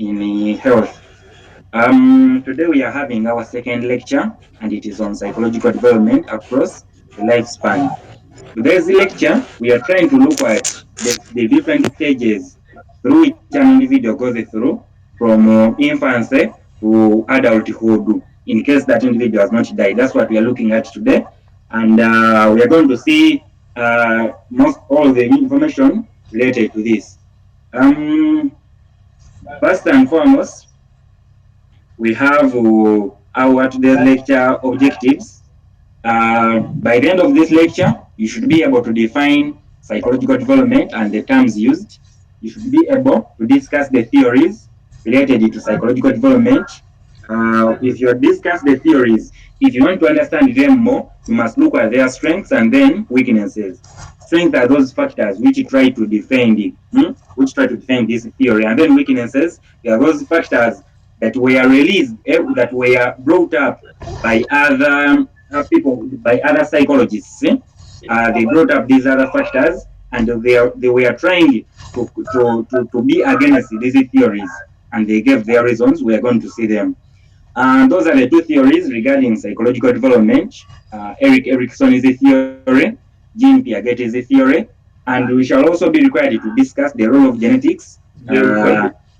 in health. Today we are having our second lecture, and it is on psychological development across the lifespan. Today's lecture, we are trying to look at the different stages through which an individual goes through from infancy to adulthood, in case that individual has not died. That's what we are looking at today. And we are going to see most all the information related to this. Um, First and foremost, we have our today's lecture objectives. By the end of this lecture, you should be able to define psychological development and the terms used. You should be able to discuss the theories related to psychological development. If you discuss the theories, if you want to understand them more, you must look at their strengths and then weaknesses. Strengths are those factors which try to defend it, which try to defend this theory, and then weaknesses are those factors that were released, that were brought up by other people, by other psychologists. They brought up these other factors, and they were trying to be against these theories, and they gave their reasons. We are going to see them. And those are the two theories regarding psychological development. Erik Erikson is a theory, Jean Piaget is a theory, and we shall also be required to discuss the role of genetics,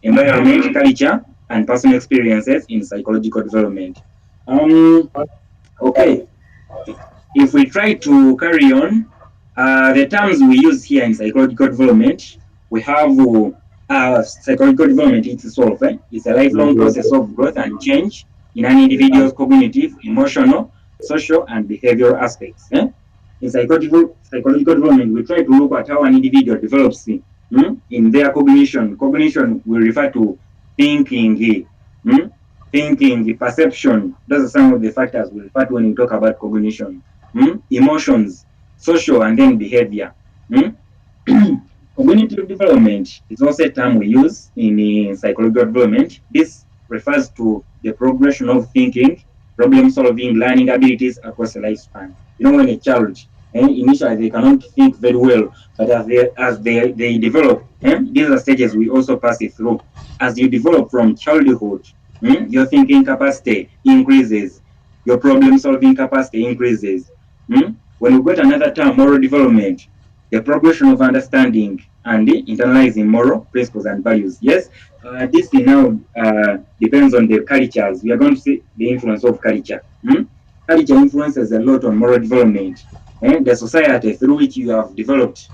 environment, culture, and personal experiences in psychological development. Okay, if we try to carry on, the terms we use here in psychological development, we have psychological development itself. It's a lifelong process of growth and change in an individual's cognitive, emotional, social, and behavioral aspects. In psychological development, we try to look at how an individual develops in their cognition. Cognition we refer to thinking, thinking, perception. Those are some of the factors we refer to when we talk about cognition. Emotions, social, and then behavior. Cognitive development is also a term we use in psychological development. This refers to the progression of thinking, problem solving, learning abilities across the lifespan. When a child, initially they cannot think very well, but as they develop, these are stages we also pass it through. As you develop from childhood, your thinking capacity increases, your problem solving capacity increases. When we get another term, moral development, the progression of understanding and internalizing moral principles and values. Yes, this now depends on the cultures. We are going to see the influence of culture. Culture influences a lot on moral development. The society through which you have developed.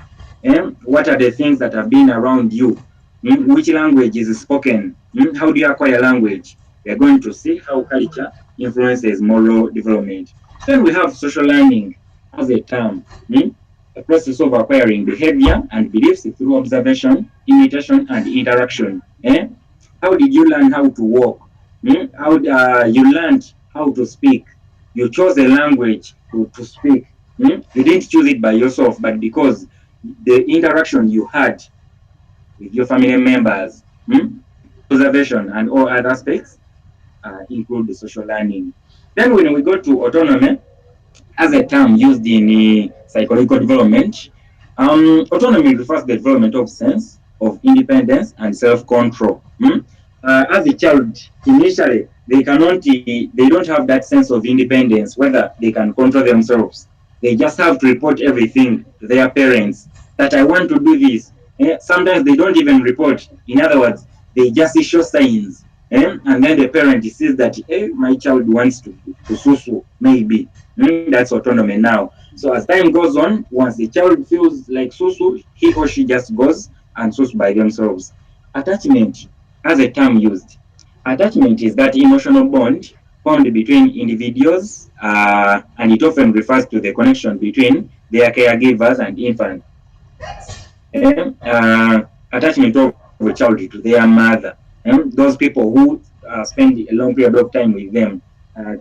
What are the things that have been around you? Which language is spoken? How do you acquire language? We are going to see how culture influences moral development. Then we have social learning as a term. The process of acquiring behavior and beliefs through observation, imitation, and interaction. How did you learn how to walk? How you learned how to speak? You chose a language to speak. You didn't choose it by yourself, but because the interaction you had with your family members, observation, and all other aspects include the social learning. Then when we go to autonomy, as a term used in psychological development, autonomy refers to the development of sense of independence and self-control. As a child, initially they don't have that sense of independence, whether they can control themselves. They just have to report everything to their parents that I want to do this. Sometimes they don't even report. In other words, they just show signs. And then the parent sees that my child wants to susu, maybe. That's autonomy now. So as time goes on, once the child feels like susu, he or she just goes and susu by themselves. Attachment, as a term used. Attachment is that emotional bond formed between individuals, and it often refers to the connection between their caregivers and infants. Attachment of a child to their mother. Those people who spend a long period of time with them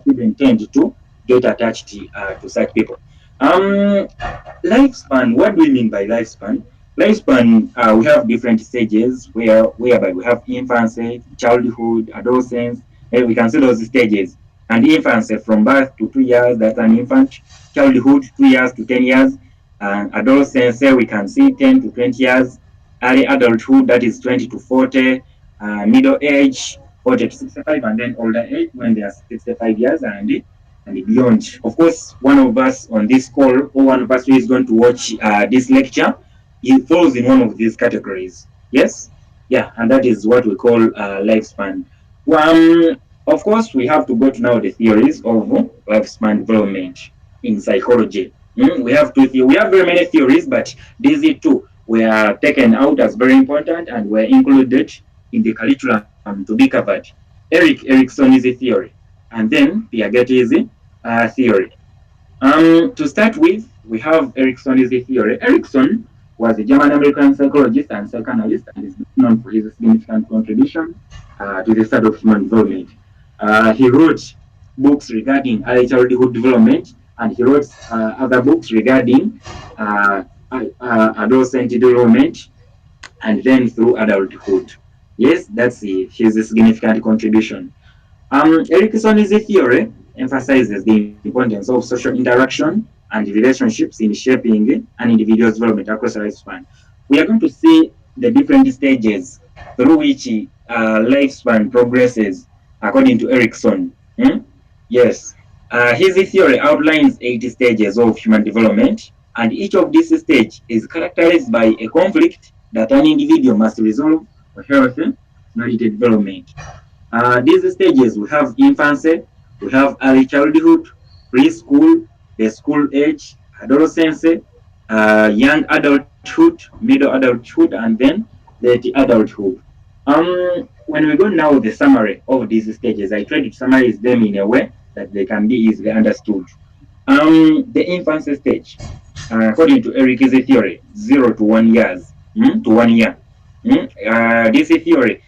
children tend to get attached to such people. Lifespan, what do we mean by lifespan? Lifespan, we have different stages whereby we have infancy, childhood, adolescence. We can see those stages. And infancy from birth to 2 years, that's an infant. Childhood, 2 years to 10 years. Adolescence, we can see 10 to 20 years. Early adulthood, that is 20 to 40. middle age 40 to 65, and then older age when they are 65 years and beyond. Of course, one of us on this call or one of us who is going to watch this lecture, he falls in one of these categories. Yes? Yeah, and that is what we call lifespan. Of course, we have to go to now the theories of lifespan development in psychology. We have very many theories, but these two were taken out as very important and were included in the curriculum to be covered. Erikson's theory, and then Piaget's theory. To start with, we have Erikson's theory. Erikson was a German-American psychologist and psychoanalyst and is known for his significant contribution to the study of human development. He wrote books regarding early childhood development, and he wrote other books regarding adolescent development and then through adulthood. Yes, that's his significant contribution. Erikson's theory emphasizes the importance of social interaction and relationships in shaping an individual's development across a lifespan. We are going to see the different stages through which lifespan progresses according to Erikson. Yes. His theory outlines 80 stages of human development, and each of these stages is characterized by a conflict that an individual must resolve for healthy personality development. These stages we have infancy, we have early childhood, preschool, the school age, adolescence, young adulthood, middle adulthood, and then late adulthood. When we go now the summary of these stages, I try to summarize them in a way that they can be easily understood. The infancy stage, according to Erik's theory, 0 to 1 years, to 1 year. This theory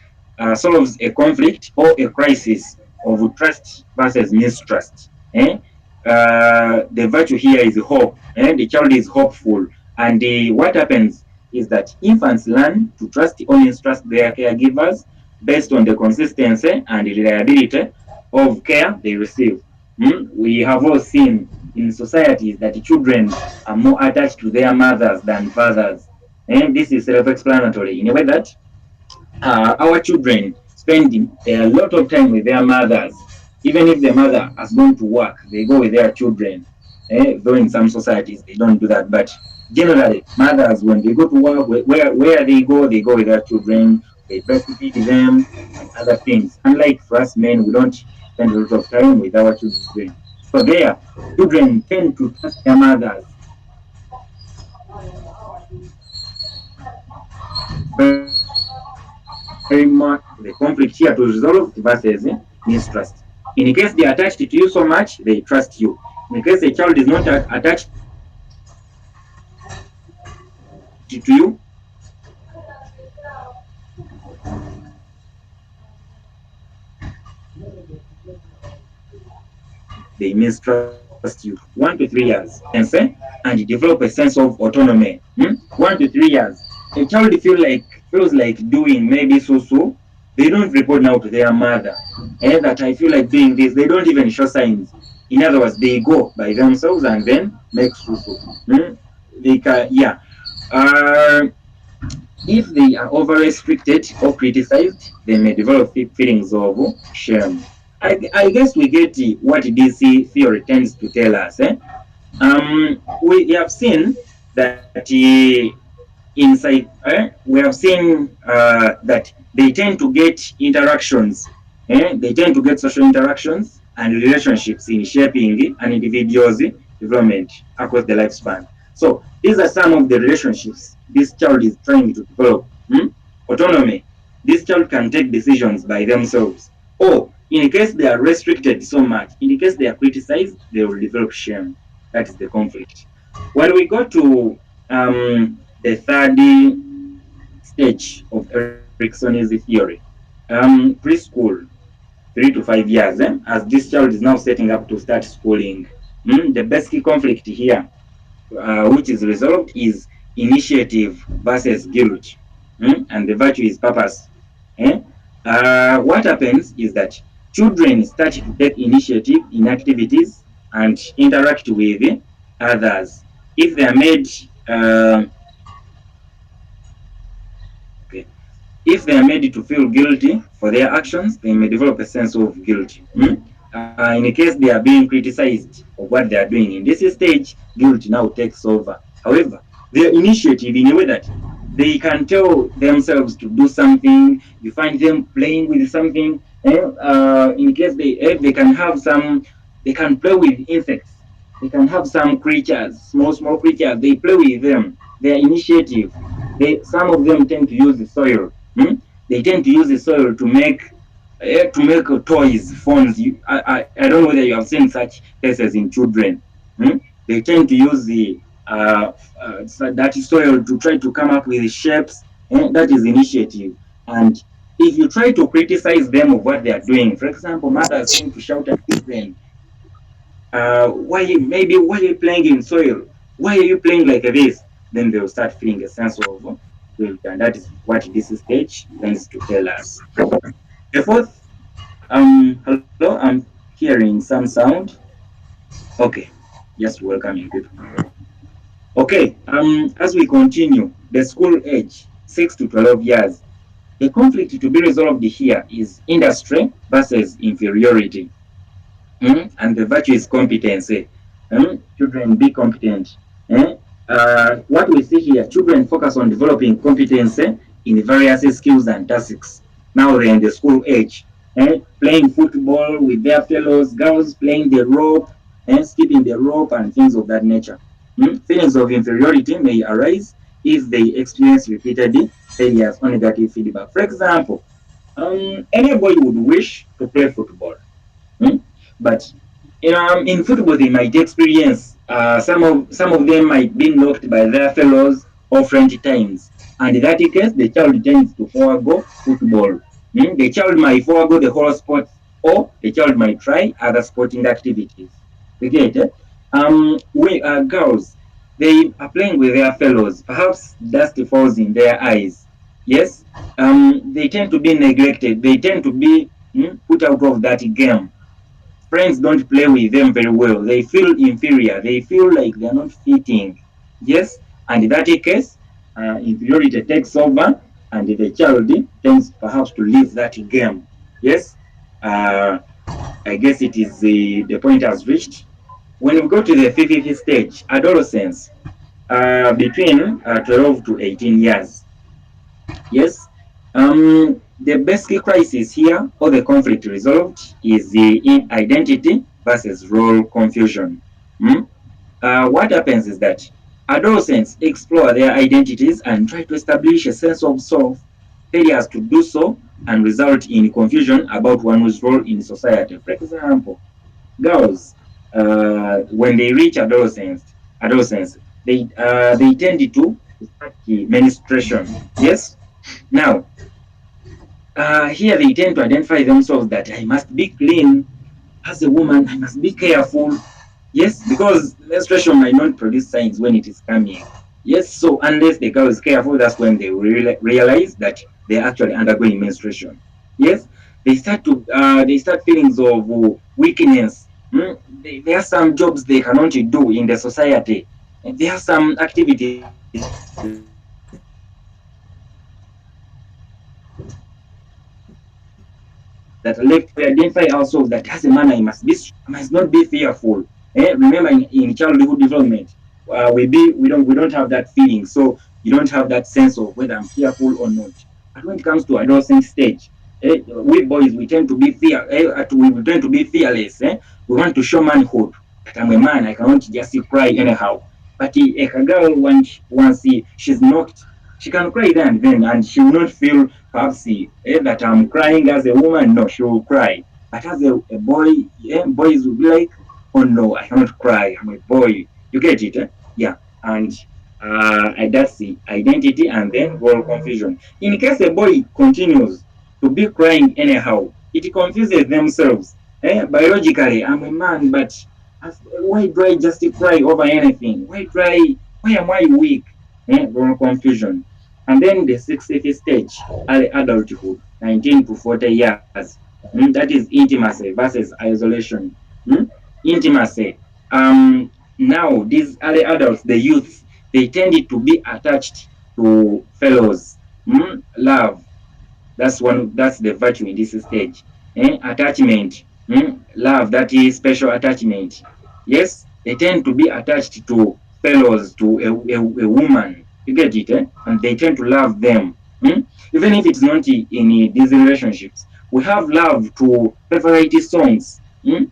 solves a conflict or a crisis of trust versus mistrust. The virtue here is hope. The child is hopeful. And what happens is that infants learn to trust or mistrust their caregivers based on the consistency and reliability of care they receive. We have all seen in societies that children are more attached to their mothers than fathers. And this is self-explanatory in a way that our children spend a lot of time with their mothers. Even if the mother has gone to work, they go with their children. Though in some societies they don't do that, but generally mothers, when they go to work, where they go with their children, they breastfeed them and other things. Unlike for us men, we don't spend a lot of time with our children. So there, children tend to trust their mothers very much. The conflict here to resolve versus mistrust. In case they are attached to you so much, they trust you. In case a child is not attached to you, they mistrust you. 1 to 3 years, and develop a sense of autonomy. 1 to 3 years, a child feels like doing maybe so. They don't report now to their mother, and that I feel like doing this. They don't even show signs. In other words, they go by themselves and then make so. They can, yeah. Uh, if they are over restricted or criticized, they may develop feelings of shame. I guess we get what this theory tends to tell us. We have seen that we have seen that they tend to get interactions. They tend to get social interactions and relationships in shaping an individual's development across the lifespan. So these are some of the relationships this child is trying to develop. Autonomy. This child can take decisions by themselves. Or in case they are restricted so much, in case they are criticized, they will develop shame. That is the conflict. When we go to the third stage of Erikson's theory, preschool, 3 to 5 years, as this child is now setting up to start schooling. The basic conflict here, which is resolved, is initiative versus guilt, and the virtue is purpose. What happens is that children start to take initiative in activities and interact with others. If they are made, okay, If they are made to feel guilty for their actions, they may develop a sense of guilt. In case they are being criticized of what they are doing in this stage, guilt now takes over. However, their initiative in a way that they can tell themselves to do something, you find them playing with something. In case they can have some, they can play with insects. They can have some creatures, small creatures. They play with them. Their initiative. Some of them tend to use the soil. They tend to use the soil to make toys, phones. I don't know whether you have seen such cases in children. Hmm? They tend to use the that soil to try to come up with shapes. That is initiative. And if you try to criticize them of what they are doing, for example, mothers tend to shout at children, why are you playing in soil? Why are you playing like this? Then they'll start feeling a sense of guilt, and that is what this stage tends to tell us. The fourth, hello, I'm hearing some sound. Okay, just welcoming people. Okay, as we continue, the school age, 6 to 12 years. The conflict to be resolved here is industry versus inferiority. And the virtue is competency. Children be competent. Eh? What we see here, children focus on developing competency in various skills and tasks. Now they're in the school age, playing football with their fellows, girls playing the rope, skipping the rope, and things of that nature. Feelings of inferiority may arise if they experience repeated failures or negative feedback. For example, anybody would wish to play football. Hmm? But in football, they might experience some of them might be knocked by their fellows or friendly times, and in that case, the child tends to forego football. The child might forego the whole sport, or the child might try other sporting activities. You get it? We girls, they are playing with their fellows. Perhaps dust falls in their eyes. Yes, they tend to be neglected. They tend to be put out of that game. Friends don't play with them very well. They feel inferior. They feel like they're not fitting. Yes, and in that case, inferiority takes over, and the child tends perhaps to leave that game. Yes, uh, I guess it is the point has reached. When we go to the fifth stage, adolescence, between 12 to 18 years. Yes. The basic crisis here, or the conflict resolved, is the identity versus role confusion. What happens is that adolescents explore their identities and try to establish a sense of self. Failures to do so and result in confusion about one's role in society. For example, girls, when they reach adolescence, they tend to start menstruation. Yes. Now, here they tend to identify themselves that I must be clean as a woman, I must be careful. Yes, because menstruation might not produce signs when it is coming. Yes, so unless the girl is careful, that's when they realize that they're actually undergoing menstruation. Yes, they start feelings of weakness. There are some jobs they cannot do in the society. There are some activities that are left to identify ourselves that as a man I must not be fearful. Remember in childhood development, we don't have that feeling, so you don't have that sense of whether I'm fearful or not. But when it comes to adolescent stage, we boys we tend to be we tend to be fearless. We want to show manhood that I'm a man. I cannot just cry anyhow. But a girl once she's knocked, she can cry then and she will not feel perhaps that I'm crying as a woman. No, she will cry. But as a boy, boys will be like, oh no, I cannot cry. I'm a boy. You get it? Yeah. And that's the identity and then role confusion. In case a boy continues to be crying anyhow, it confuses themselves. Biologically, I'm a man, but why do I just cry over anything? Why am I weak? Role confusion. And then the 60th stage, early adulthood, 19 to 40 years. That is intimacy versus isolation. Intimacy. Now, these early adults, the youth, they tended to be attached to fellows. Love. That's the virtue in this stage. Attachment, love, that is special attachment. Yes, they tend to be attached to fellows, to a woman. You get it, and they tend to love them. Even if it's not in these relationships, we have love to favorite songs. Youth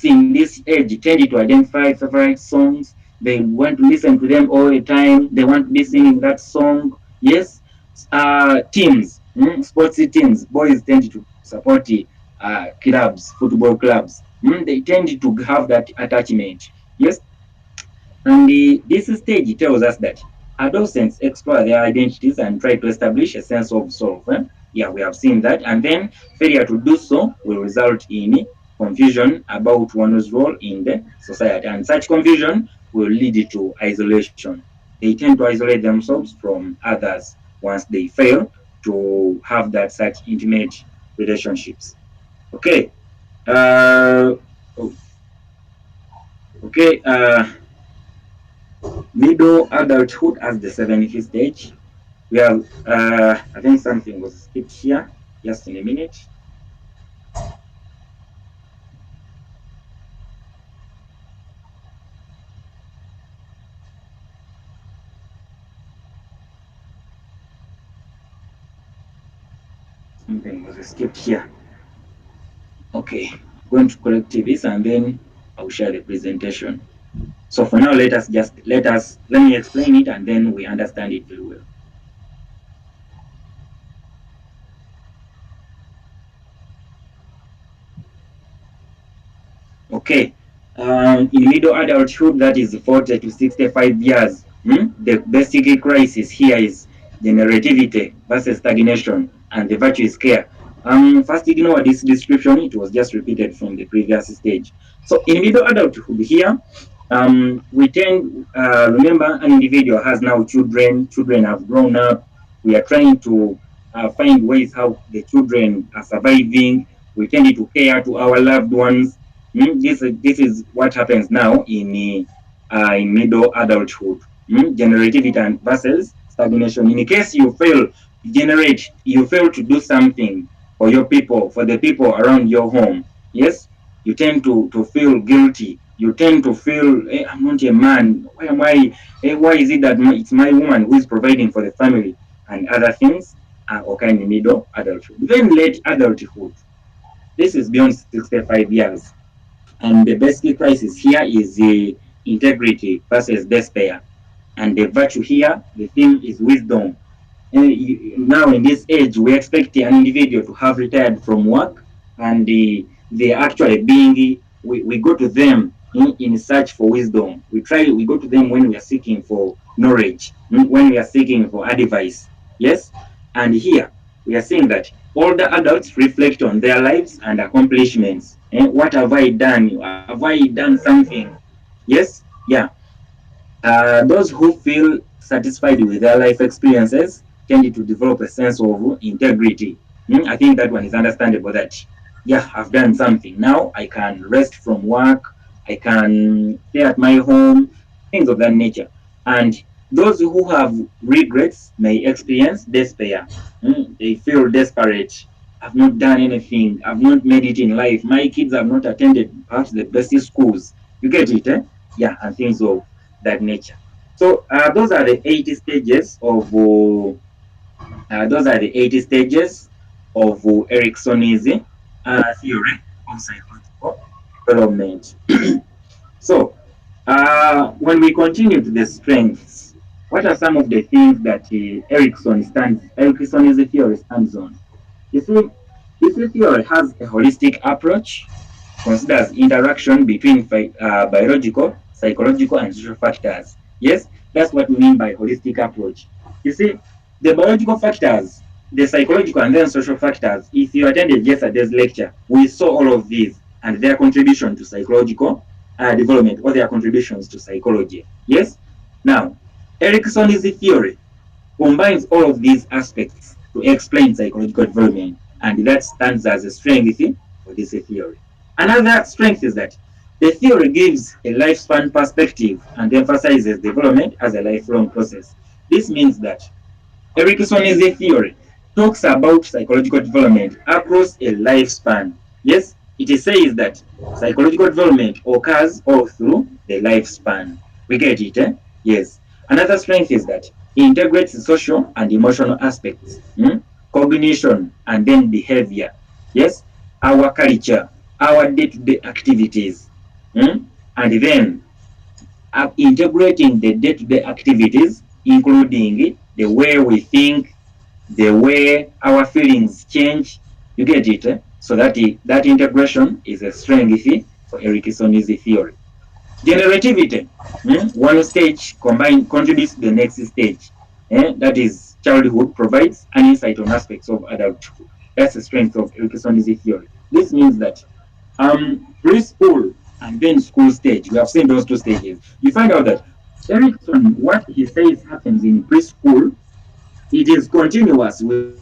in this age tend to identify favorite songs. They want to listen to them all the time. They want to be singing that song. Yes, teams, sports teams, boys tend to support clubs, football clubs. They tend to have that attachment. Yes, and this stage tells us that adolescents explore their identities and try to establish a sense of self. Yeah, we have seen that. And then failure to do so will result in confusion about one's role in the society. And such confusion will lead to isolation. They tend to isolate themselves from others once they fail to have that such intimate relationships. Okay. Uh, okay. Middle adulthood as the seventh stage. We have, I think something was skipped here. Just in a minute. Something was skipped here. Okay, I'm going to correct this and then I'll share the presentation. So for now, let me explain it and then we understand it very well. Okay, in middle adulthood, that is 40 to 65 years, the basic crisis here is generativity versus stagnation, and the virtue is care. First, ignore this description, it was just repeated from the previous stage. So, in middle adulthood here, we tend, remember, an individual has now children have grown up. We are trying to find ways how the children are surviving. We tend to care to our loved ones. This is what happens now in middle adulthood. Generativity and versus stagnation. In case you fail to generate, you fail to do something for your people, for the people around your home. Yes, you tend to feel guilty. You tend to feel, hey, I'm not a man. Why am I? Hey, why is it that it's my woman who is providing for the family and other things are occurring in middle adulthood? Then late adulthood. This is beyond 65 years. And the basic crisis here is the integrity versus despair. And the virtue here, the theme is wisdom. Now in this age, we expect an individual to have retired from work, and they actually being, we go to them in search for wisdom. We go to them when we are seeking for knowledge, when we are seeking for advice. Yes, and here we are saying that older adults reflect on their lives and accomplishments. What have I done? Have I done something? Yes, yeah. Those who feel satisfied with their life experiences tend to develop a sense of integrity. I think that one is understandable that, yeah, I've done something. Now I can rest from work, I can stay at my home, things of that nature. And those who have regrets may experience despair. They feel desperate. I've not done anything. I've not made it in life. My kids have not attended perhaps the best schools. You get it, eh? Yeah, and things of that nature. So those are the 80 stages of Erickson's theory of psychological development. So when we continue to the strengths, what are some of the things that Erickson's theory stands on? You see, this theory has a holistic approach, considers interaction between biological, psychological, and social factors. Yes, that's what we mean by holistic approach. You see, the biological factors, the psychological, and then social factors. If you attended yesterday's lecture, we saw all of these and their contribution to psychological development, or their contributions to psychology. Yes. Now, Erickson's theory combines all of these aspects to explain psychological development, and that stands as a strength for this theory. Another strength is that the theory gives a lifespan perspective and emphasizes development as a lifelong process. This means that Erickson's theory talks about psychological development across a lifespan. Yes, it says that psychological development occurs all through the lifespan. We get it, eh? Yes. Another strength is that it integrates social and emotional aspects, cognition, and then behavior. Yes, our culture, our day-to-day activities, and then integrating the day-to-day activities, including the way we think, the way our feelings change. You get it? Eh? So that integration is a strength for Erickson's theory. Generativity. One stage contributes to the next stage. That is, childhood provides an insight on aspects of adulthood. That's the strength of Erickson's theory. This means that preschool and then school stage, we have seen those two stages. You find out that Erickson, what he says happens in preschool, it is continuous with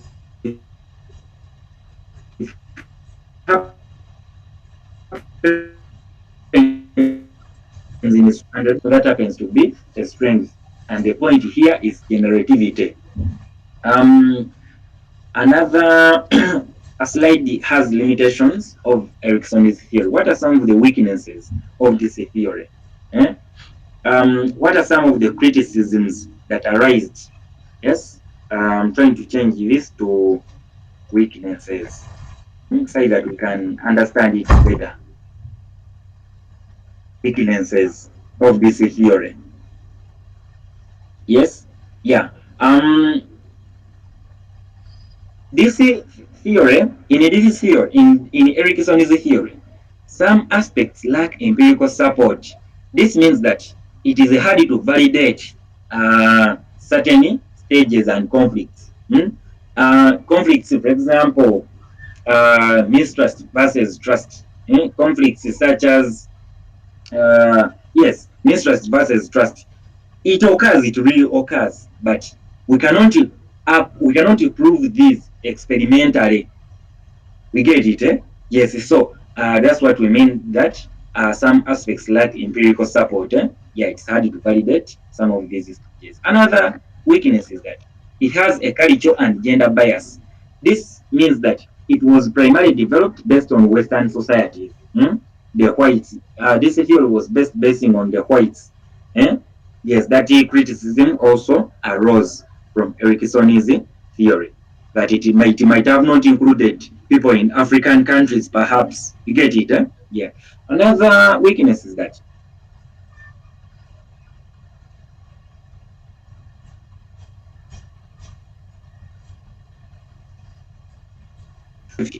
in his standard, so that happens to be a strength. And the point here is generativity. Another a slide has limitations of Erickson's theory. What are some of the weaknesses of this theory? Eh? What are some of the criticisms that arise? Yes, I'm trying to change this to weaknesses so that we can understand it better. Weaknesses of this theory. Yes, yeah. This theory, in Erickson's theory, some aspects lack empirical support. This means that it is hard to validate certain stages and conflicts. Conflicts, for example, mistrust versus trust. Conflicts such as, yes, mistrust versus trust. It occurs, it really occurs, but we cannot prove this experimentally. We get it, eh? Yes, so that's what we mean that some aspects lack empirical support. Yeah, it's hard to validate some of these stages. Another weakness is that it has a cultural and gender bias. This means that it was primarily developed based on Western societies. The whites. This theory was basing on the whites. Eh? Yes, that criticism also arose from Erickson's theory, that it might have not included people in African countries, perhaps. You get it, eh? Yeah. Another weakness is that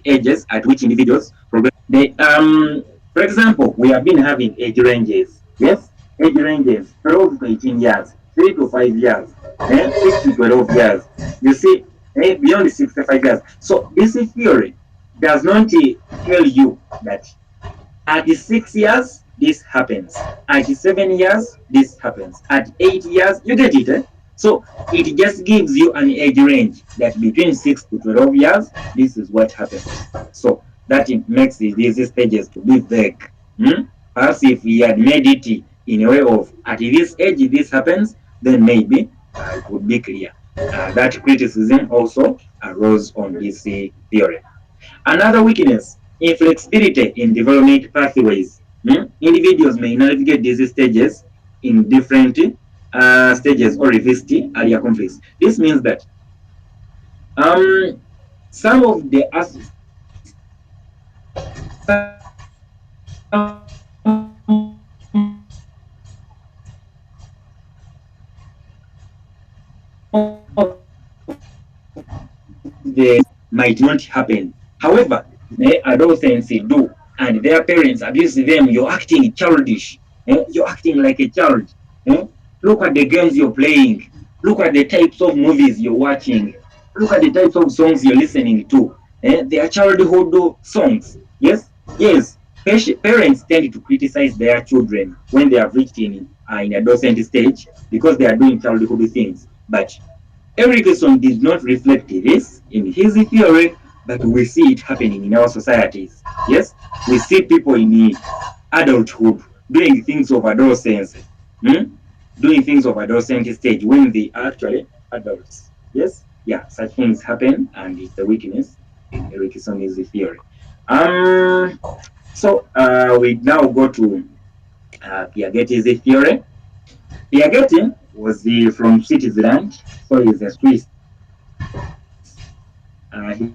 ages at which individuals progress. For example, we have been having age ranges. Yes, age ranges 12 to 18 years, 3 to 5 years, 6 to 12 years. You see, beyond 65 years. So this theory does not tell you that at 6 years, this happens. At 7 years, this happens. At 8 years, you get it. Eh? So it just gives you an age range that between 6 to 12 years, this is what happens. So that it makes these stages to be vague. Perhaps if we had made it in a way of at this age this happens, then maybe it would be clear. That criticism also arose on this theory. Another weakness, inflexibility in development pathways. Individuals may navigate these stages in different stages or revisit earlier conflicts. This means that some of the they might not happen. However, adolescents do, and their parents abuse them. You're acting childish. You're acting like a child. Look at the games you're playing. Look at the types of movies you're watching. Look at the types of songs you're listening to. They are childhood songs. Yes, yes. Parents tend to criticize their children when they have reached in adolescent stage because they are doing childhood things. But Erickson did not reflect this in his theory, but we see it happening in our societies. Yes, we see people in adulthood doing things of adolescence, doing things of adolescent stage when they are actually adults. Yes, Yeah, such things happen, and it's a weakness in Eriksson's theory. Um, we now go to Piaget's theory. Piaget was from Switzerland, so he's a Swiss. He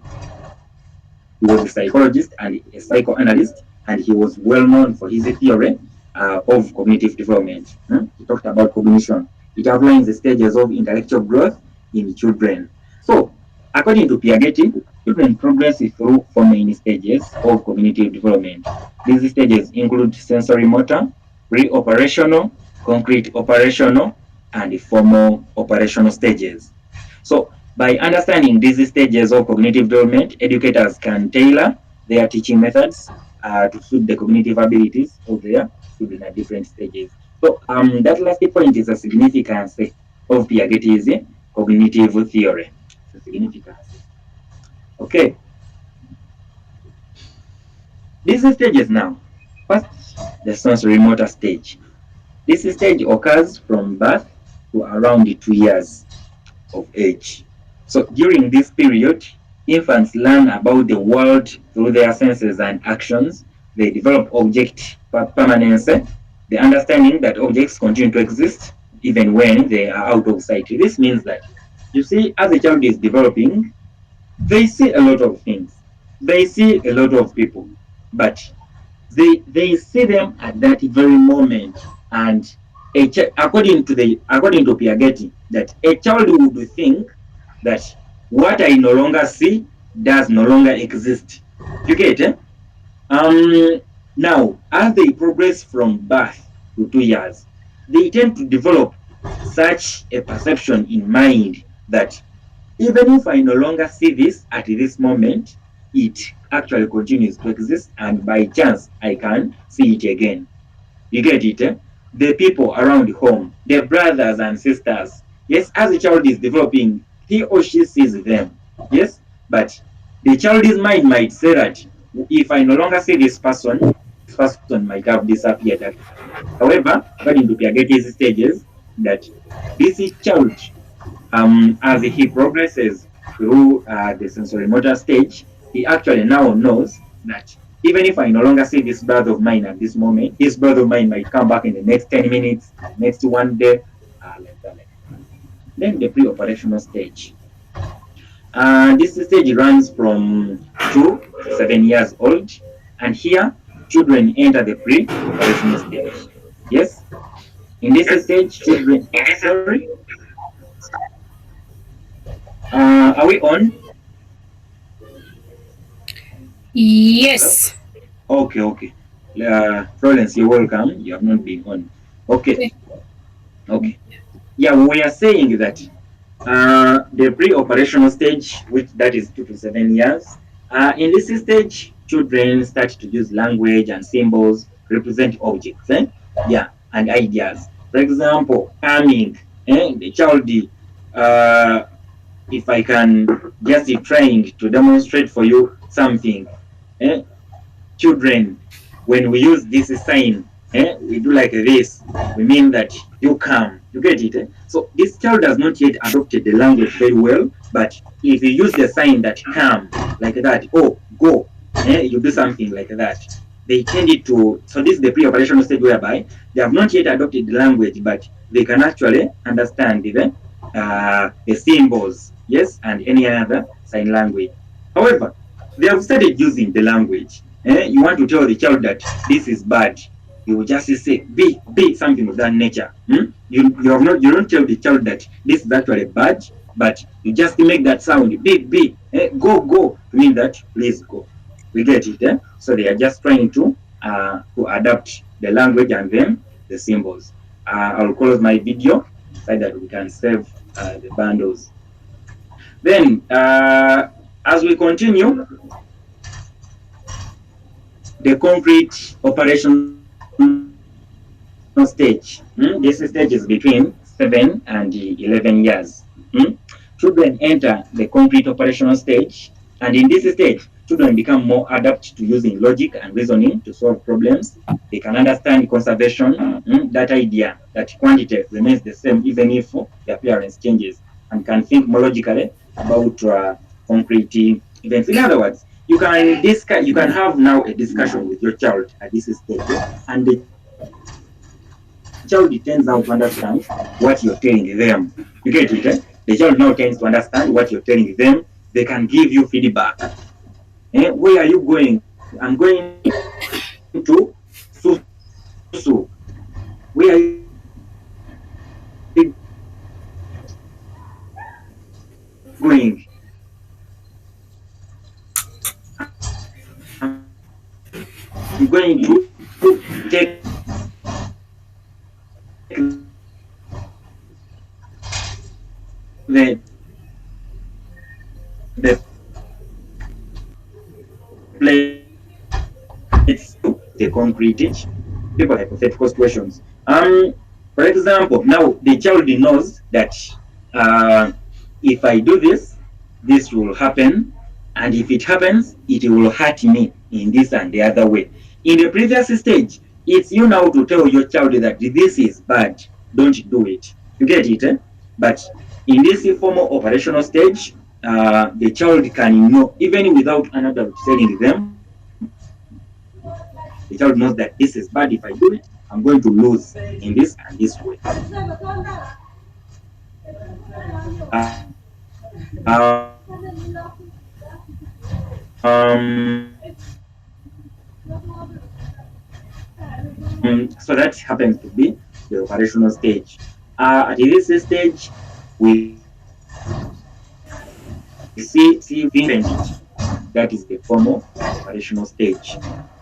was a psychologist and a psychoanalyst, and he was well known for his theory of cognitive development. He talked about cognition. It outlines the stages of intellectual growth in children. So, according to Piaget, children progress through four main stages of cognitive development. These stages include sensory motor, pre-operational, concrete operational, and formal operational stages. So, by understanding these stages of cognitive development, educators can tailor their teaching methods to suit the cognitive abilities of their children at different stages. So, that last point is a significance of Piaget's cognitive theory. The significance. Okay, these stages now. First, the sensory motor stage. This stage occurs from birth to around 2 years of age. So during this period, infants learn about the world through their senses and actions. They develop object permanence, the understanding that objects continue to exist even when they are out of sight. This means that, you see, as a child is developing, they see a lot of things. They see a lot of people, but they see them at that very moment. And according to Piaget, that a child would think that what I no longer see does no longer exist. You get it? Um, Now, as they progress from birth to 2 years, they tend to develop such a perception in mind that even if I no longer see this at this moment, it actually continues to exist, and by chance I can see it again. You get it? Eh? The people around home, the brothers and sisters. Yes, as a child is developing, he or she sees them. Yes, but the child's mind might say that if I no longer see this person might have disappeared. However, according to Piaget's stages, that this child, as he progresses through the sensory motor stage, he actually now knows that even if I no longer see this brother of mine at this moment, this brother of mine might come back in the next 10 minutes, next one day, like that, like that. Then the pre-operational stage. This stage runs from 2 to 7 years old, and here children enter the pre-operational stage. Yes, in this stage, children. Sorry, are we on? Hello? Yes. Okay, okay. Florence, you're welcome. You have not been on. Okay, okay. Yeah, we are saying that the pre-operational stage, which that is 2 to 7 years, in this stage, children start to use language and symbols to represent objects, yeah, and ideas. For example, coming, the child, uh, if I can just be trying to demonstrate for you something, eh, children, when we use this sign, we do like this, we mean that you come. You get it? So this child has not yet adopted the language very well, but if you use the sign that come, like that, oh, go, you do something like that. They change it to, so this is the pre-operational stage whereby they have not yet adopted the language, but they can actually understand the symbols, yes, and any other sign language. However, they have started using the language. You want to tell the child that this is bad, you will just say be something of that nature. You don't tell the child that this is actually bad, but you just make that sound be, go to mean that please go. We get it. So they are just trying to adapt the language and then the symbols. I'll close my video so that we can save the bundles. Then as we continue, the concrete operational stage. This stage is between 7 and 11 years. Children enter the concrete operational stage, and in this stage, children become more adept to using logic and reasoning to solve problems. They can understand conservation, that idea that quantity remains the same even if the appearance changes, and can think more logically about concrete events. In other words, you can discuss, you can have now a discussion with your child at this stage, and the child tends now to understand what you're telling them. You get it? Eh? The child now tends to understand what you're telling them. They can give you feedback. Where are you going? I'm going to Susu. Where are you going? I'm going to take the plates to the concrete each. People hypothetical questions. For example, now the child knows that uh, if I do this, this will happen, and if it happens, it will hurt me in this and the other way. In the previous stage, it's you now to tell your child that this is bad, don't do it. You get it? Eh? But in this formal operational stage, the child can know, even without an adult telling them, the child knows that this is bad. If I do it, I'm going to lose in this and this way. So that happens to be the operational stage. At this stage, we see vintage. That is the formal operational stage.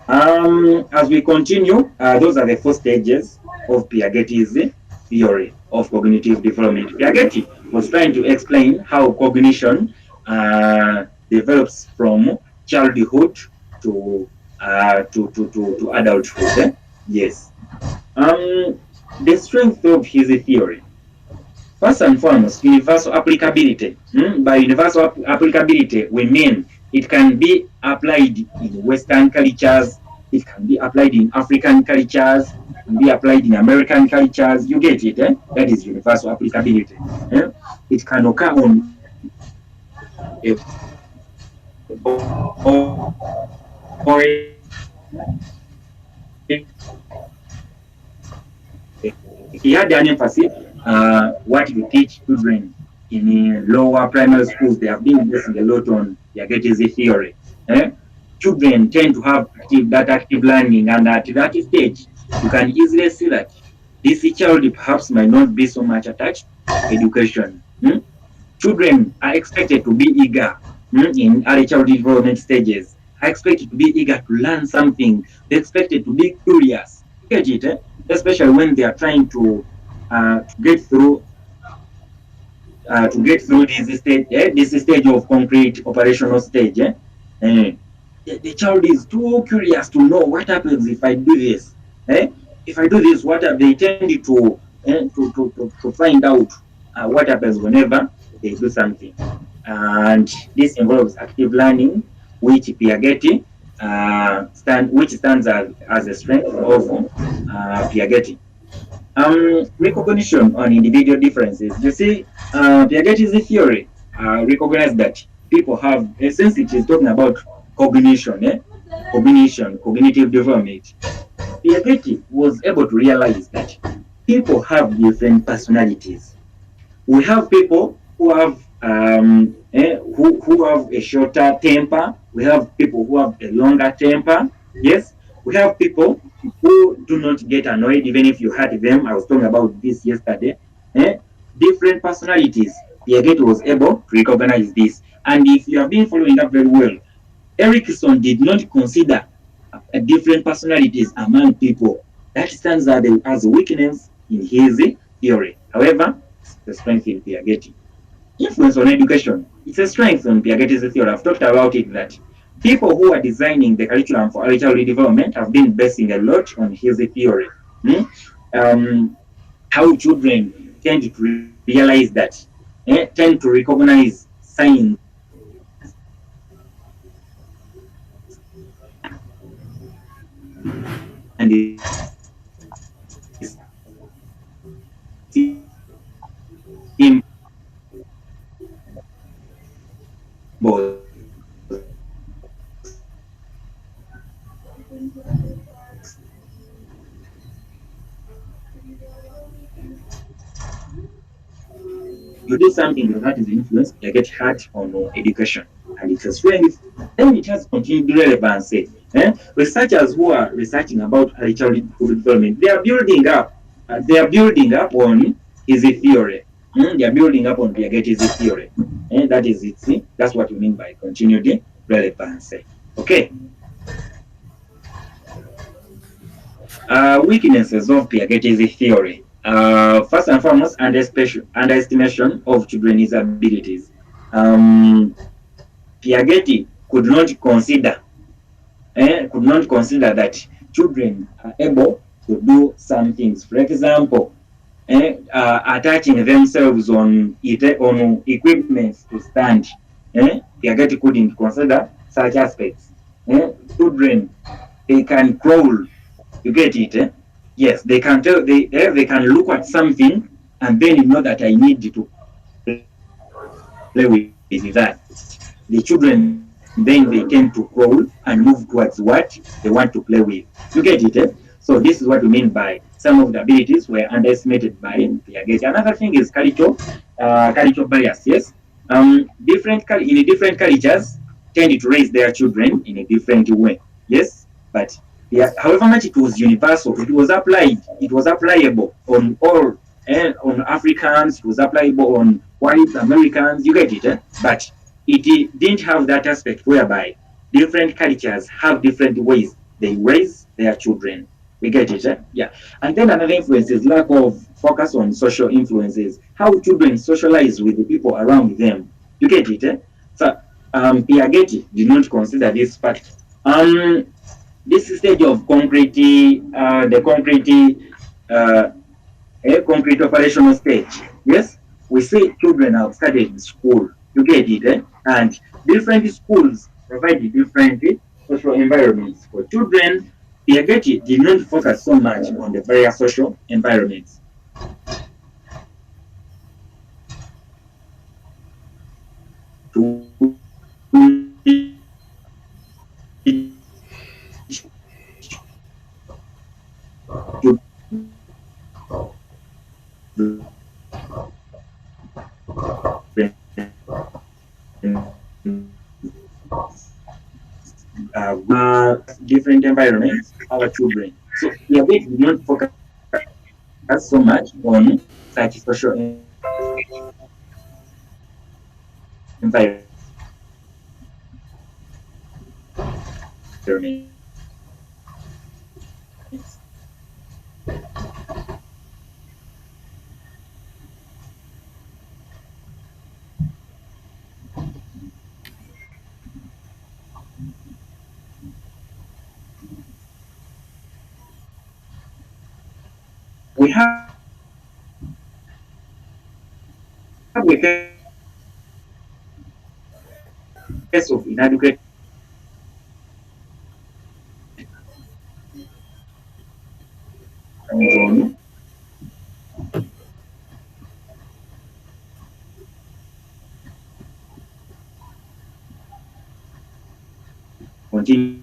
As we continue, those are the four stages of Piagetti's theory of cognitive development. Piagetti was trying to explain how cognition develops from childhood to to adulthood. Yes. The strength of his theory. First and foremost, universal applicability. By universal applicability, we mean it can be applied in Western cultures, it can be applied in African cultures, it can be applied in American cultures. You get it? Eh? That is universal applicability. Eh? It can occur on a boy. He had an emphasis what you teach children in lower primary schools. They have been investing a lot on Piagetti's theory. Eh? Children tend to have active learning, and at that stage, you can easily see that this child perhaps might not be so much attached to education. Children are expected to be eager in early childhood development stages. Are expected to be eager to learn something. They're expected to be curious. You get it? Eh? Especially when they are trying get through this stage of concrete operational stage. Eh, the child is too curious to know what happens if I do this. Eh? If I do this, what are they tend to find out what happens whenever they do something. And this involves active learning, which Piagetti which stands as a strength of Piagetti. Recognition on individual differences. You see, Piagetti's theory recognized that people have, since it is talking about cognition, cognitive development, Piagetti was able to realize that people have different personalities. We have people who have who have a shorter temper. We have people who have a longer temper. Yes, we have people who do not get annoyed even if you hurt them. I was talking about this yesterday. Eh? Different personalities. Piaget was able to recognize this. And if you have been following up very well, Erikson did not consider different personalities among people. That stands as a weakness in his theory. However, it's the strength in Piaget. Influence on education. It's a strength on Piagetti's theory. I've talked about it that people who are designing the curriculum for early childhood development have been basing a lot on his theory. How children tend to realize that, tend to recognize signs and You do something that is influence, you get hurt on education, and it's a strength, then it has continued relevancy. Researchers who are researching about early childhood development, they are building up on his theory. They are building up on Piaget's theory. And that is it. See? That's what we mean by continued relevancy. Okay. Weaknesses of Piaget's theory. First and foremost, underestimation of children's abilities. Um, Piaget could not consider that children are able to do some things. For example, attaching themselves on equipment to stand. Piaget couldn't consider such aspects. Children, they can crawl. You get it? Yes, they can tell. They can look at something and then you know that I need to play with that. The children then they tend to crawl and move towards what they want to play with. You get it? So this is what we mean by some of the abilities were underestimated by Piaget. Another thing is cultural bias. Yes, different cultures tend to raise their children in a different way. Yes, but yeah, however much it was universal, it was applied. It was applicable on all, and on Africans. It was applicable on white Americans. You get it? But it didn't have that aspect whereby different cultures have different ways they raise their children. We get it, yeah. And then another influence is lack of focus on social influences, how children socialize with the people around them. You get it, So Piaget did not consider this fact. This stage of concrete operational stage. Yes, we see children have started in school. You get it, and different schools provide different social environments for children. Piaget did not focus so much on the various social environments. To different environments, our children. So Piaget did not focus so much on such social environment. We have a case of inadequate on continue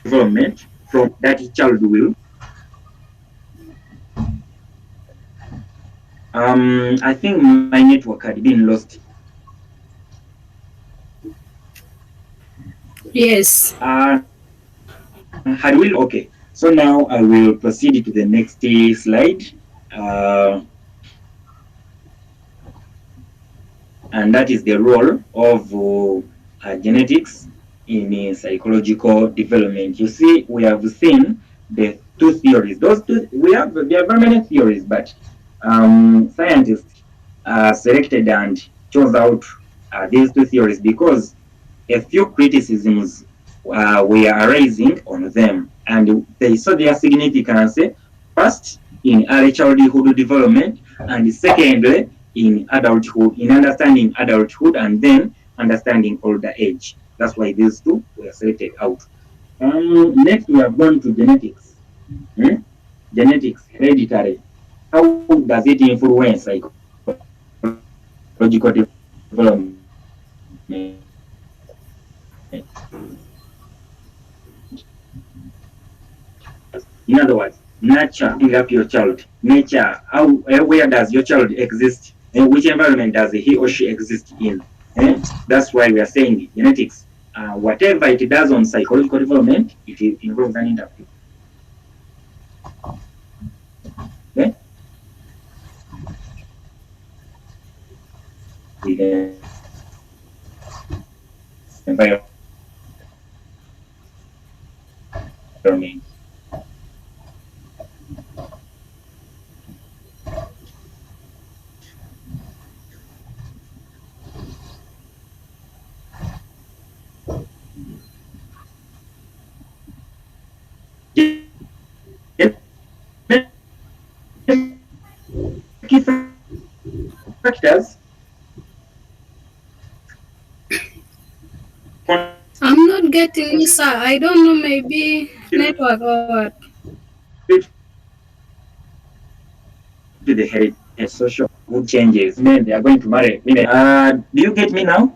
development from that child will. I think my network had been lost. Yes. Had we okay. So now I will proceed to the next slide. And that is the role of genetics in psychological development. You see, we have seen the two theories. Those two, there are very many theories, but scientists selected and chose out these two theories because a few criticisms were arising on them, and they saw their significance first in early childhood development, and secondly in adulthood, in understanding adulthood and then understanding older age. That's why these two were selected out. Next, we have gone to genetics. Hmm? Genetics, hereditary. How does it influence psychological development? In other words, nurture up your child. Nature, how, where does your child exist? And which environment does he or she exist in? That's why we are saying genetics. Whatever it does on psychological development, it involves an interview. Okay? With the environment. Key factors. I'm not getting you, sir. I don't know, maybe network or what. To the heritage and social good changes. Men, they are going to marry women. Do you get me now?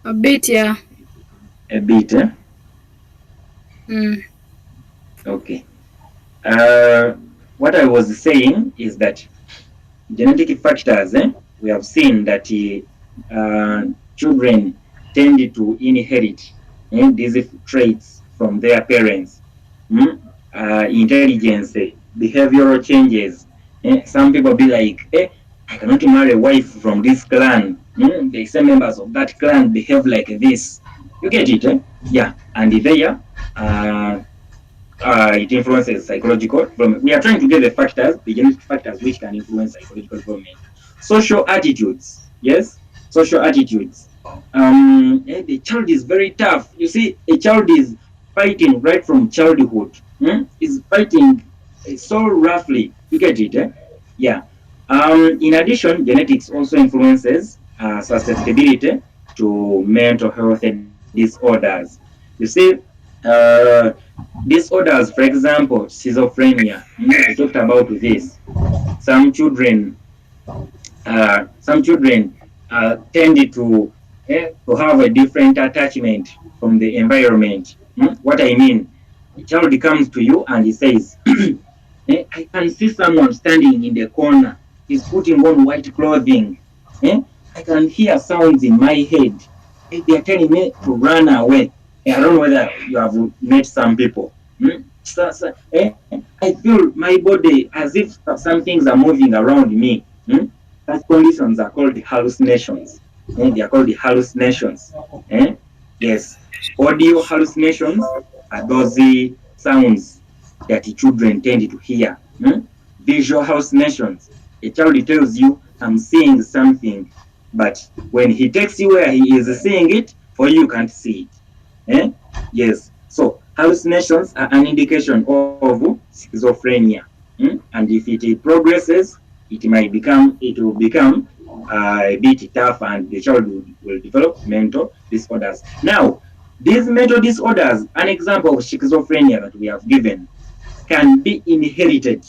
A bit, yeah. A bit, eh? Mm. Okay. What I was saying is that genetic factors, we have seen that children tend to inherit these traits from their parents. Intelligence, behavioral changes. Some people be like, I cannot marry a wife from this clan. The same members of that clan behave like this. You get it, eh? Yeah. And there, it influences psychological development. We are trying to get the factors, the genetic factors which can influence psychological development. Social attitudes, yes, social attitudes. The child is very tough. You see, a child is fighting right from childhood. Is fighting so roughly. You get it, eh? Yeah. In addition, genetics also influences susceptibility to mental health disorders. You see, uh, disorders, for example, schizophrenia. We talked about this. Some children, tend to have a different attachment from the environment. What I mean, a child comes to you and he says, I can see someone standing in the corner. He's putting on white clothing. I can hear sounds in my head. They are telling me to run away. I don't know whether you have met some people. I feel my body as if some things are moving around me. Such conditions are called hallucinations. They are called the hallucinations. Yes, audio hallucinations are those sounds that the children tend to hear. Visual hallucinations. A child tells you, I'm seeing something, but when he takes you where he is seeing it, for you can't see it. Yes. So hallucinations are an indication of schizophrenia. And if it progresses, it will become a bit tough, and the child will develop mental disorders. Now, these mental disorders, an example of schizophrenia that we have given, can be inherited.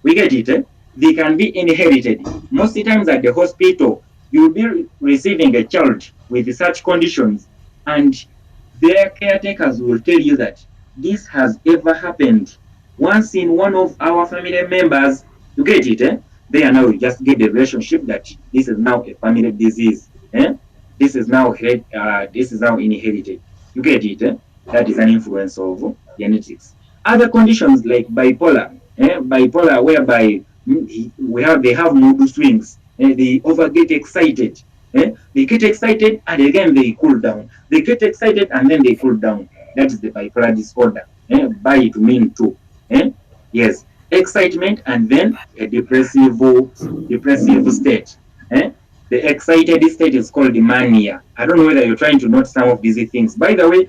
We get it, eh? They can be inherited. Most times at the hospital, you'll be receiving a child with such conditions, and their caretakers will tell you that this has ever happened once in one of our family members. You get it, eh? There now you just get the relationship that this is now a family disease. This is now inherited. You get it, eh? That is an influence of genetics. Other conditions like bipolar, whereby they have mood swings. They over get excited. They get excited and again they cool down. They get excited and then they cool down. That is the bipolar disorder. Bi to mean two. Yes, excitement and then a depressive state. The excited state is called the mania. I don't know whether you're trying to note some of these things. By the way,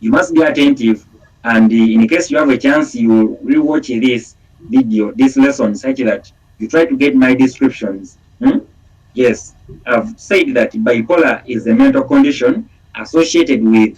you must be attentive, and in case you have a chance, you will rewatch this. video, this lesson, such that you try to get my descriptions. Yes, I've said that bipolar is a mental condition associated with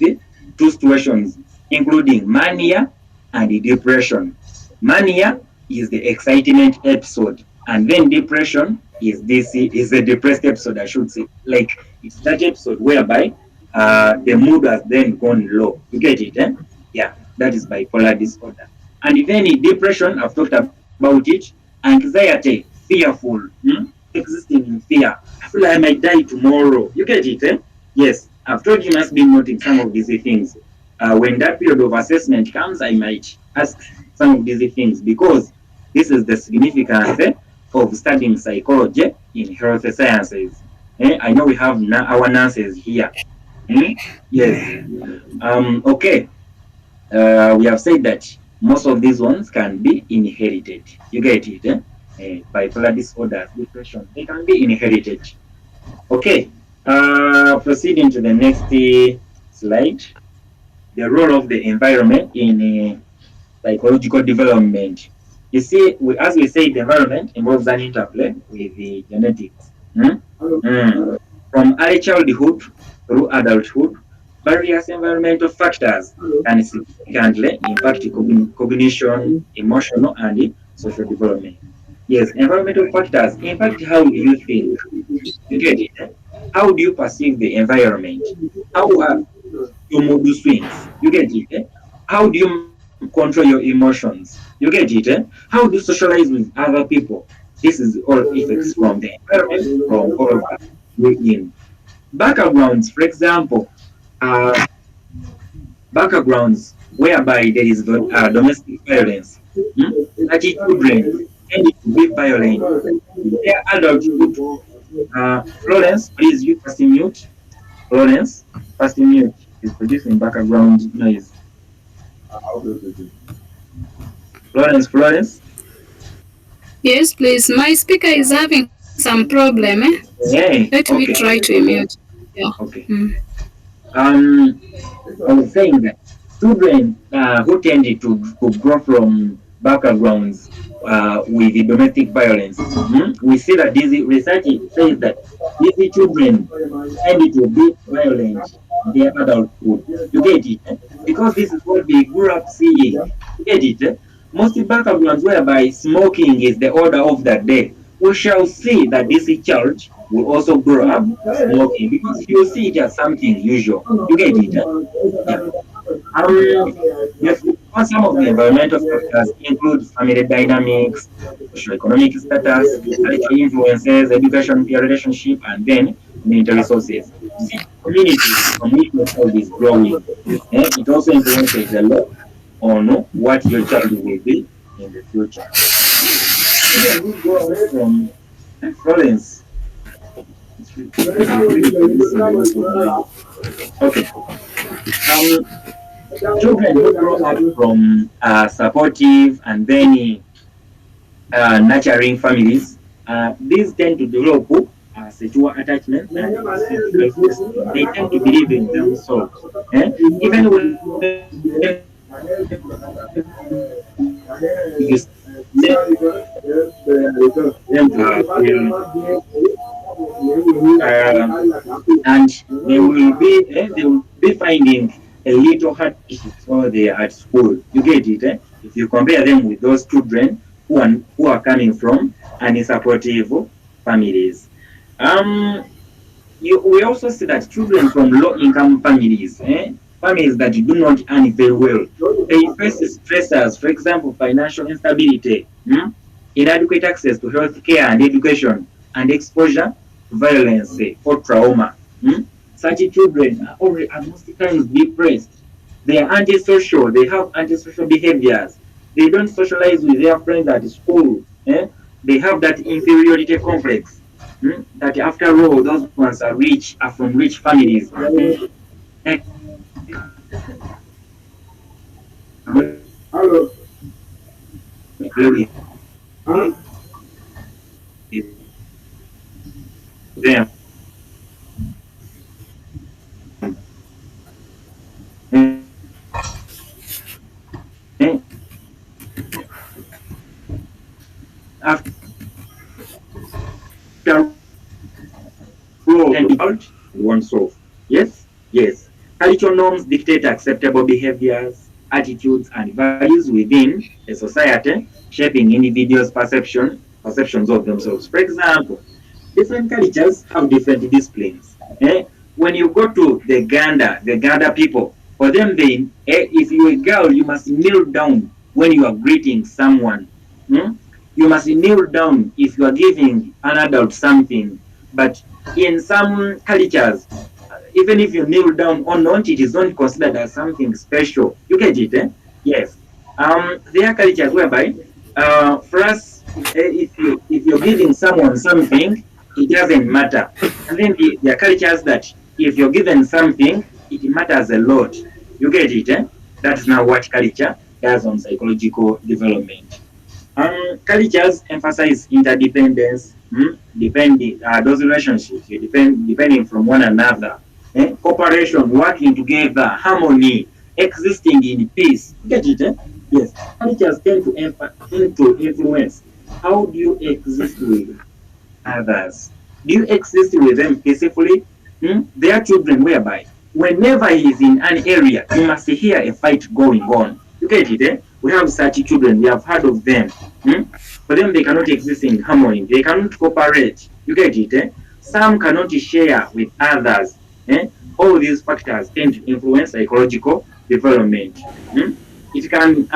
two situations, including mania and depression. Mania is the excitement episode, and then depression is a depressed episode, I should say. Like it's that episode whereby the mood has then gone low. You get it, eh? Yeah, that is bipolar disorder. And then in depression, I've talked about it. Anxiety, fearful, existing in fear. I feel like I might die tomorrow. You get it, eh? Yes, I've told you must be noting some of these things. When that period of assessment comes, I might ask some of these things because this is the significance of studying psychology in health sciences. I know we have our nurses here. Yes. Okay. We have said that most of these ones can be inherited. You get it? Bipolar disorders, depression, they can be inherited. Okay. Proceeding to the next slide. The role of the environment in psychological development. You see, as we say, the environment involves an interplay with the genetics. From early childhood through adulthood, various environmental factors can significantly impact cognition, emotional, and social development. Yes, environmental factors impact how you think. You get it? Eh? How do you perceive the environment? How are your mood swings? You get it? Eh? How do you control your emotions? You get it? Eh? How do you socialize with other people? This is all effects from the environment from all over you in. Backgrounds, for example, uh, backgrounds whereby there is domestic violence. Such children tend to be violent. Their adulthood. Florence, please, you first mute. Florence, first mute is producing background noise. Florence. Yes, please. My speaker is having some problem. Yeah. Let me try to mute. Yeah. Okay. I was saying that children who tended to grow from backgrounds with the domestic violence, we see that this research says that these children tended to be violent in their adulthood. You get it? Eh? Because this is what they grew up seeing. You get it? Eh? Most backgrounds whereby smoking is the order of the day. We shall see that this child will also grow up smoking because you see it as something usual. You get it? Yeah. Yes, some of the environmental factors include family dynamics, socio-economic status, cultural influences, education, peer relationship, and then community resources. See, community from which your child is growing, it also influences a lot on what your child will be in the future. Children who grow away from Florence. Okay. Children who grow up from supportive and then nurturing families, these tend to develop secure attachment and they tend to believe in themselves. Even when you and they will be finding a little hard before they are at school. You get it? Eh? If you compare them with those children who are coming from unsupportive families. We also see that children from low-income families, families that do not earn very well, they face stressors, for example, financial instability, inadequate access to health care and education, and exposure to violence or trauma. Such children are most times depressed. They are antisocial. They have antisocial behaviors. They don't socialize with their friends at school. They have that inferiority complex. That after all, those ones are from rich families. Hello. Huh? Them. Social norms dictate acceptable behaviors, attitudes, and values within a society, shaping individuals' perceptions of themselves. For example, different cultures have different disciplines. When you go to the Ganda people, for them, if you're a girl, you must kneel down when you are greeting someone. Hmm? You must kneel down if you are giving an adult something. But in some cultures, even if you kneel down or not, it is not considered as something special. You get it, eh? Yes. There are cultures whereby, for us, if you're giving someone something, it doesn't matter. And then there are cultures that if you're given something, it matters a lot. You get it, eh? That's now what culture does on psychological development. Cultures emphasize interdependence, depending those relationships depending from one another, cooperation, working together, harmony, existing in peace. Get it? Eh? Yes. Cultures tend to influence how do you exist with others. Do you exist with them peacefully? There are children whereby whenever he is in an area, you must hear a fight going on. You get it, eh? We have such children, we have heard of them. For them, they cannot exist in harmony, they cannot cooperate. You get it, eh? Some cannot share with others. All these factors tend to influence psychological development. It can,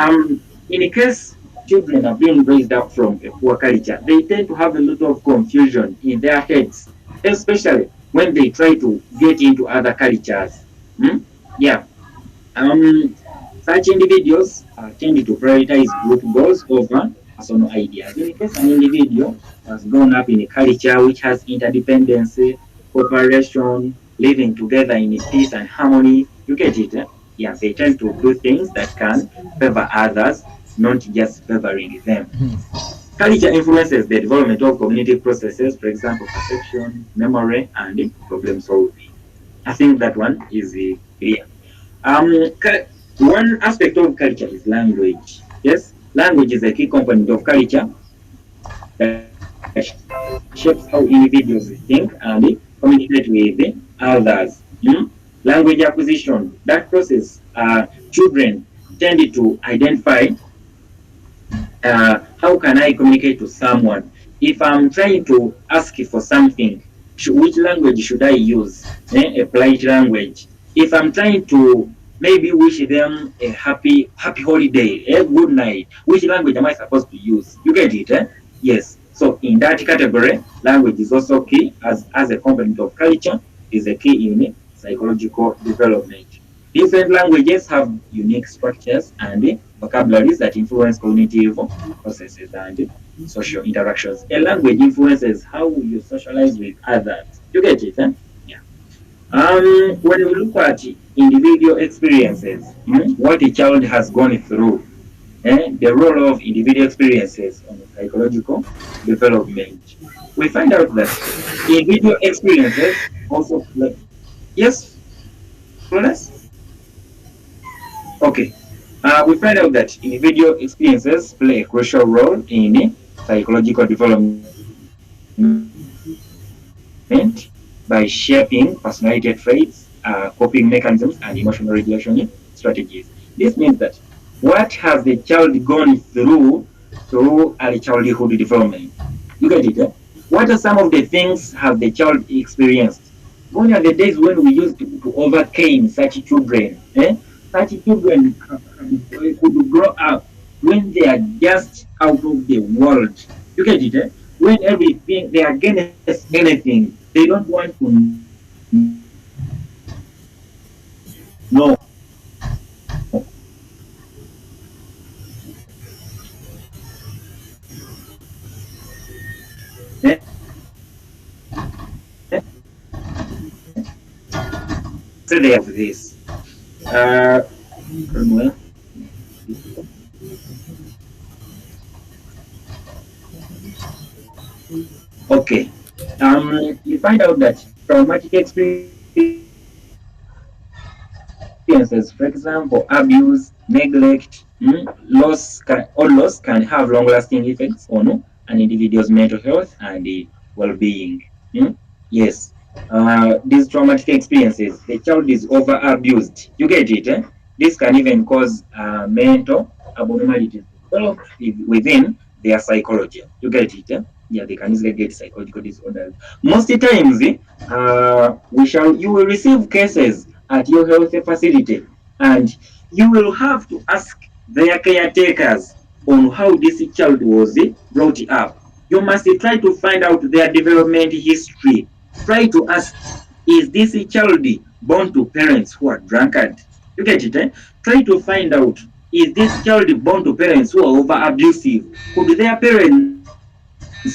in case children are being raised up from a poor culture, they tend to have a lot of confusion in their heads, especially when they try to get into other cultures. Yeah. Such individuals tend to prioritize group goals over personal ideas. In case an individual has grown up in a culture which has interdependence, cooperation, living together in peace and harmony, you get it? Eh? Yeah, they tend to do things that can favor others, not just favoring them. Culture influences the development of cognitive processes, for example, perception, memory, and problem solving. I think that one is clear. One aspect of culture is language. Yes, language is a key component of culture that shapes how individuals think and communicate with others. Language acquisition, that process, children tend to identify how can I communicate to someone? If I'm trying to ask for something, which language should I use? A polite language. If I'm trying to maybe wish them a happy holiday, a good night, which language am I supposed to use? You get it, eh? Yes. So in that category, language is also key as a component of culture, is a key in psychological development. Different languages have unique structures and vocabularies that influence cognitive processes and social interactions. A language influences how you socialize with others. You get it, eh? Yeah. When we look at individual experiences, what a child has gone through, the role of individual experiences on psychological development, we find out that individual experiences also play. Yes, Florence? Okay. We find out that individual experiences play a crucial role in psychological development by shaping personality traits, coping mechanisms, and emotional regulation strategies. This means that what has the child gone through early childhood development? You get it? Eh? What are some of the things have the child experienced? When are the days when we used to overcame such children? Such children could grow up when they are just out of the world. You get it? Eh? When everything they are against anything, they don't want to know. Eh? So they have this. Well, okay. You find out that traumatic experiences, for example, abuse, neglect, loss can have long-lasting effects on an individual's mental health and well-being. Yes. these traumatic experiences, the child is over abused. You get it? This can even cause mental abnormalities within their psychology. You get it? Yeah, they can easily get psychological disorders. Most times, you will receive cases at your health facility, and you will have to ask their caretakers on how this child was brought up. You must try to find out their development history. Try to ask, is this child born to parents who are drunkard? You get it? Try to find out, is this child born to parents who are over abusive? Could their parents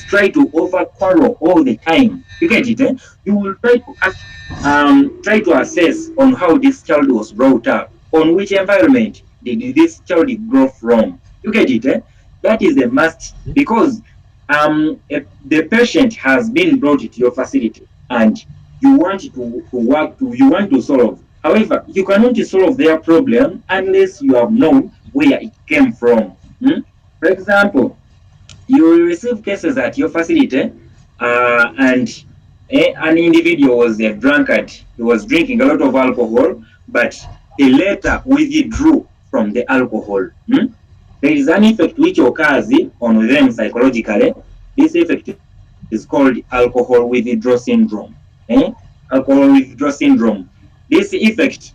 try to over quarrel all the time? You get it? You will try to ask, try to assess on how this child was brought up, on which environment did this child grow from. You get it? That is a must, because the patient has been brought to your facility and you want you want to solve. However, you cannot solve their problem unless you have known where it came from. For example, you will receive cases at your facility, and an individual was a drunkard. He was drinking a lot of alcohol, but he later withdrew from the alcohol. There is an effect which occurs on them psychologically. This effect is called alcohol withdrawal syndrome. Alcohol withdrawal syndrome. This effect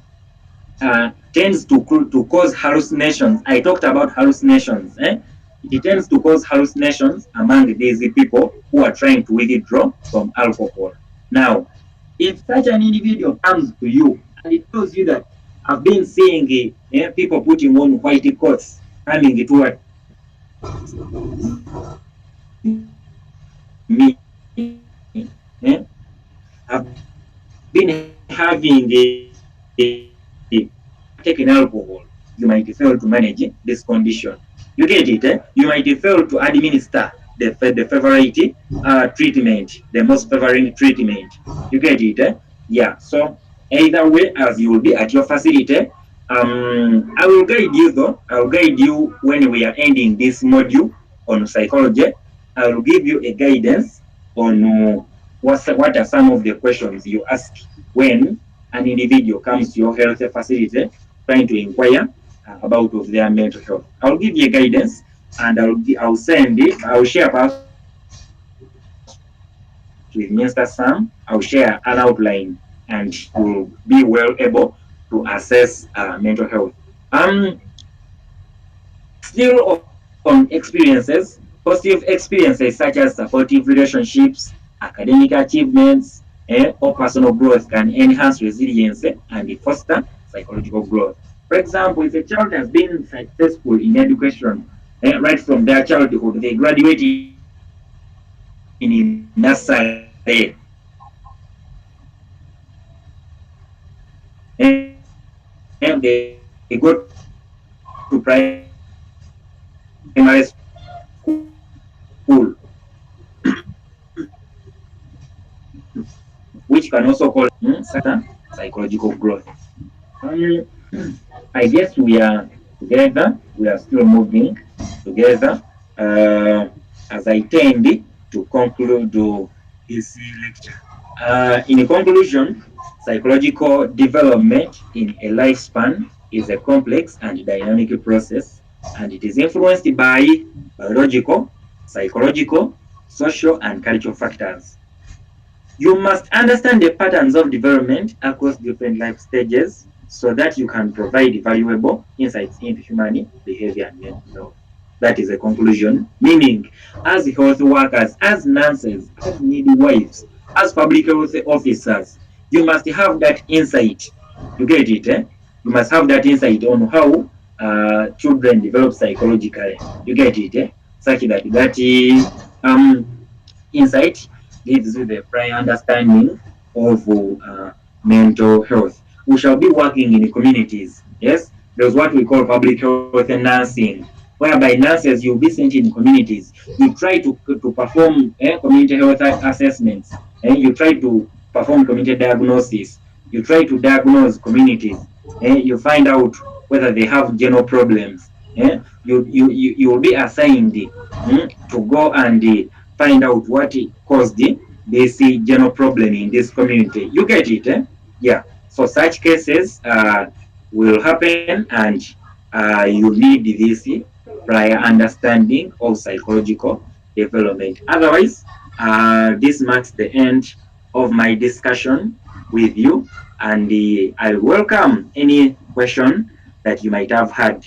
tends to cause hallucinations. I talked about hallucinations. It tends to cause hallucinations among these people who are trying to withdraw from alcohol. Now, if such an individual comes to you and it tells you that I've been seeing people putting on white coats coming towards me, I've been having taken alcohol, you might fail to manage this condition. You get it? You might fail to administer the favorite treatment, the most favoring treatment. You get it? Yeah. So either way, as you will be at your facility, I will guide you though. I will guide you when we are ending this module on psychology. I will give you a guidance on what are some of the questions you ask when an individual comes to your health facility trying to inquire about of their mental health. I'll give you guidance, and I'll send it. I'll share password with Mr. Sam. I'll share an outline, and you'll be well able to assess mental health. Still on experiences, positive experiences such as supportive relationships, academic achievements, or personal growth can enhance resilience and foster psychological growth. For example, if a child has been successful in education right from their childhood, they graduate in nursery, and they go to primary school, which can also cause certain psychological growth. I guess we are together, we are still moving together as I tend to conclude this lecture. In conclusion, psychological development in a lifespan is a complex and dynamic process, and it is influenced by biological, psychological, social, and cultural factors. You must understand the patterns of development across different life stages so that you can provide valuable insights into human behavior and mental health. That is a conclusion. Meaning, as health workers, as nurses, as midwives, as public health officers, you must have that insight. You get it? You must have that insight on how children develop psychologically. You get it? Such that insight gives you the prior understanding of mental health. We shall be working in the communities. Yes, there's what we call public health and nursing, whereby nurses you'll be sent in communities. You try to perform community health assessments, and you try to perform community diagnosis. You try to diagnose communities, and you find out whether they have general problems. You will be assigned to go and find out what caused this general problem in this community. You get it, eh? Yeah. So such cases will happen, and you need this prior understanding of psychological development. Otherwise, this marks the end of my discussion with you, and I welcome any question that you might have had.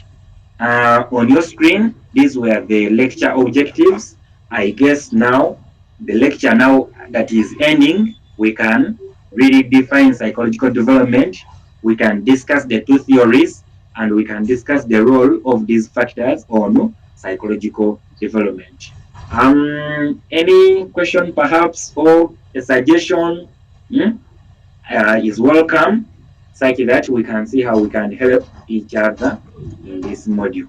On your screen, these were the lecture objectives. I guess now, the lecture now that is ending, we can really define psychological development. We can discuss the two theories, and we can discuss the role of these factors on psychological development. Any question perhaps or a suggestion, hmm, is welcome, such that we can see how we can help each other in this module.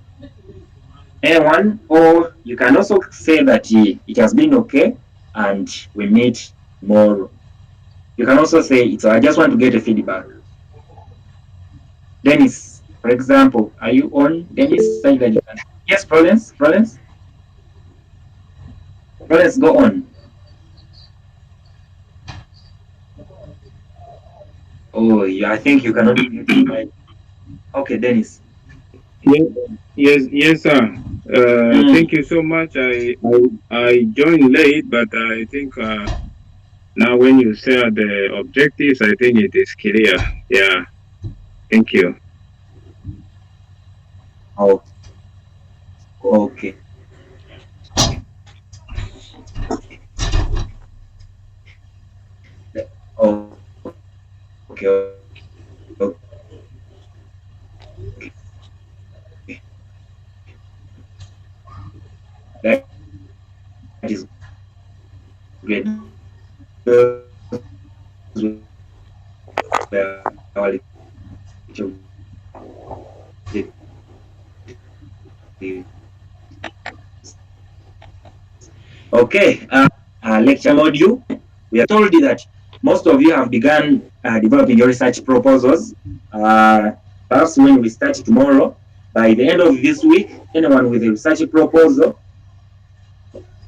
Anyone, or you can also say that it has been okay and we meet tomorrow. You can also say it's I just want to get a feedback. Dennis, for example, are you on? Dennis, say that you can. Yes, Prudence, Prudence, Prudence, go on. Oh, yeah, I think you cannot mute your mic. Okay, Dennis. Yes, yes, sir. Mm, Thank you so much. I joined late, but I think now when you share the objectives, I think it is clear. Yeah. Thank you. oh, okay. Okay, that is great. Those were our lecture objectives. Okay, lecture module. We have told you that most of you have begun developing your research proposals. Uh, Perhaps when we start tomorrow, by the end of this week, anyone with a research proposal,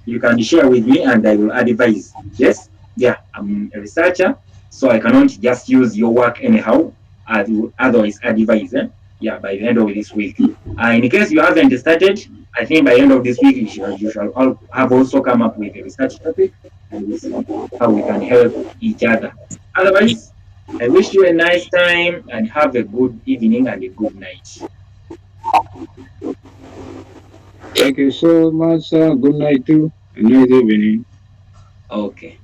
you can share with me and I will advise. Yes, yeah, I'm a researcher, so I cannot just use your work anyhow. I will otherwise advise. Yeah, by the end of this week. In case you haven't started, I think by the end of this week you shall all have also come up with a research topic, and we'll see how we can help each other. Otherwise, I wish you a nice time and have a good evening and a good night. Thank you so much, sir. Good night too. And nice evening. Okay.